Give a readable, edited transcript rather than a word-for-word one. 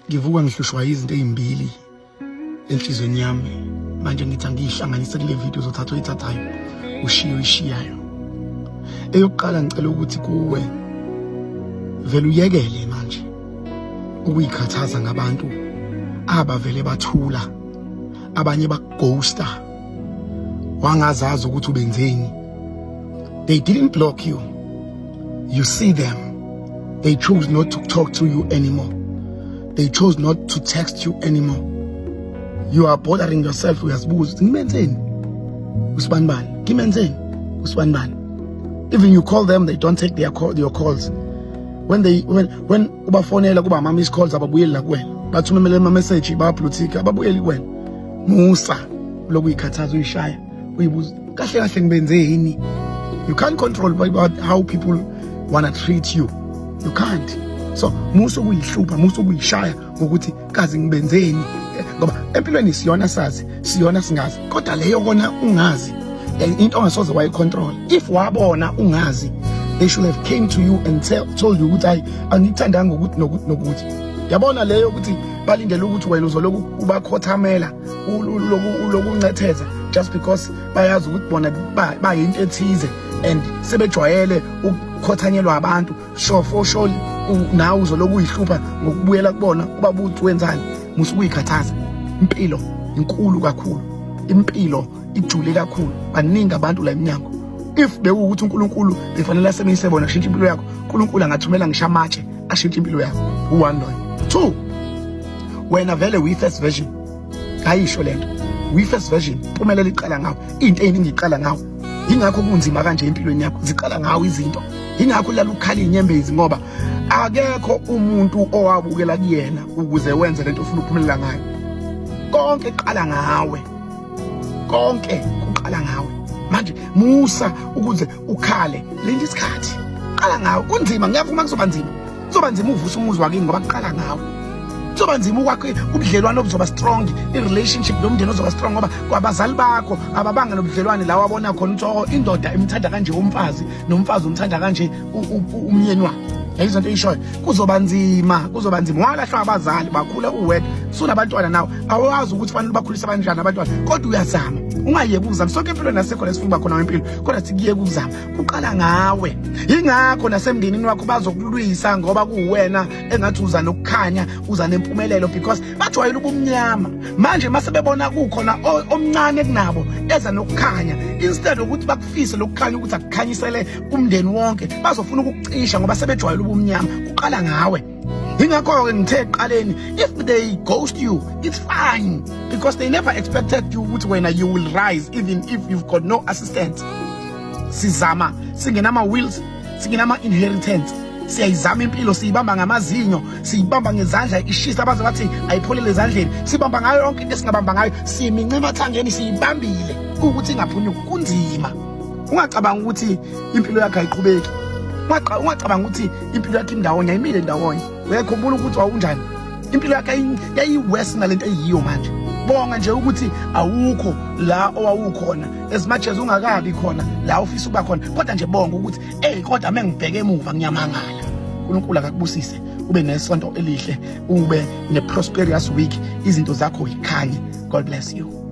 ngivuka ngihlushwa izinto ezimbili enhlizweni yami manje ngithi angihlanganise kule video uzothatha oyithathayo ushiye oyishiyayo. Eyokuqala ngicela ukuthi kuwe vele uyekele manje ukuyikhathaza ngabantu abavele bathula, abanye bakughosta wangazazi ukuthi ubenzeni. They didn't block you. You see them. They chose not to talk to you anymore. They chose not to text you anymore. You are bothering yourself uyazibuza ngimenzeni usibanibani ngimenzeni usibanibani. Even you call them, they don't take your calls. When ubafonela kuba ama miss calls ababuyeli la kuwena, bathumela ama message ba bluetick ababuyeli kuwena. Musa lokuyikhathaza uyishaya uyibuza kahle kahle ngibenzeni. You can't control about how people wanna treat you. You can't. So musa ukuyihlupa, musa ukuyishaya ngokuthi kazi ngibenzeni, ngoba empilweni siyona sazi, siyona singazi. Kodwa leyo kona ungazi into ongasoze wayicontrol. If wabona ungazi, they should have came to you and told you ukuthi angithandanga ukuthi nokuthi. Yabona leyo ukuthi balindele ukuthi wena uzoloku ubakhothamela uloku uncetheza just because bayazi ukuthi bona bayinto ethize and sebejwayele ukukhothanyelwa abantu. Sure for sure nawe uzoloku uyihlupha ngokubuyela kubona ubabuthi wenzani. Musu ukuyikhathaza. Impilo inkulu kakhulu, impilo ijule kakhulu, baningi abantu la eminyango. If bewukuthi uNkulunkulu befanele asebenze bona ashintshe impilo yakho, uNkulunkulu angathumela ngisho amatshe ashintshe impilo yakho. One loy. Two, wena vele we first version ayisho lento. We first version phumelela iqala ngawo. Into eyiningi iqala ngawo. Yingakho kunzima kanje empilweni yakho, ziqala ngawo izinto. Yingakho lala ukukhala inyembezi ngoba akekho umuntu owabukela kuyena ukuze wenze lento ufuna ukuphumelela ngayo. Konke iqala ngawe. Konke kuqala ngawe. Manje musa ukuze ukhale lento isikhathi qala ngawe. Kunzima, ngiyavuma kuzoba nzima. Kuzoba nzima uvusa umuzwa wakini ngoba kuqala ngawe. Kuzoba nzima ukwakhe ubudlelwano obuzoba strong, i-relationship nomndeni ozoba strong ngoba kwabazali bakho ababanga nobudlelwane la wabona khona ukuthi indoda imthanda kanje umfazi nomfazi umthanda kanje umyeni wakhe. Yayizo into eyishoyo. Kuzoba nzima walahlwa abazali bakhula uwedwa sunabantwana nawe awazi ukuthi fanele bakhulisa kanjani abantwana, kodwa uyazama. Ungayeke uzama. Sonke empilweni nasekho lesifuna khona impilo, kodwa sikuyeke uzama. Kuqala ngawe. Yingakho nasemndenini wakho bazokulwisa ngoba kuwena engathi uza nokukhanya, uza nempumelelo because bajwayele ubumnyama. Manje mase bebona kukhona omncane kunabo eza nokukhanya, instead ukuthi bakufise lokukhanya ukuthi akukhanyisele umndeni wonke, bazofuna ukukucisha ngoba sebejwayele ubumnyama. Kuqala ngawe. Ingakho ngithe eqaleni, if they ghost you, it's fine because they never expected you ukuthi wena you will rise even if you've got no assistance. Sizama, singenama wills, singenama inheritance. Siyayizama impilo, siyibamba ngamazinyo, siyibamba ngezandla ishisa abaze bathi ayipholele ezandleni. Sibamba ngayo yonke into esingabamba ngayo, siyiminca emathangeni siyibambile ukuthi ingaphunyi. Kunzima. Ungacabanga ukuthi impilo yakho ayiqhubeki. Ungacabanga ukuthi impilo yakho indawonye ayimile ndawonye. Uyakhumbula ukuthi wawunjani? Impilo yakho yayiworse nalento eyiyo manje. Bonga nje ukuthi awukho la owawukhona, as much as ungakabi khona la ufisa ukuba khona, kodwa nje bonga ukuthi kodwa mengibheke emuva ngiyamangala. uNkulunkulu akakubusise, ube nesonto elihle, ube ne prosperous week, izinto zakho yikhanye. God bless you.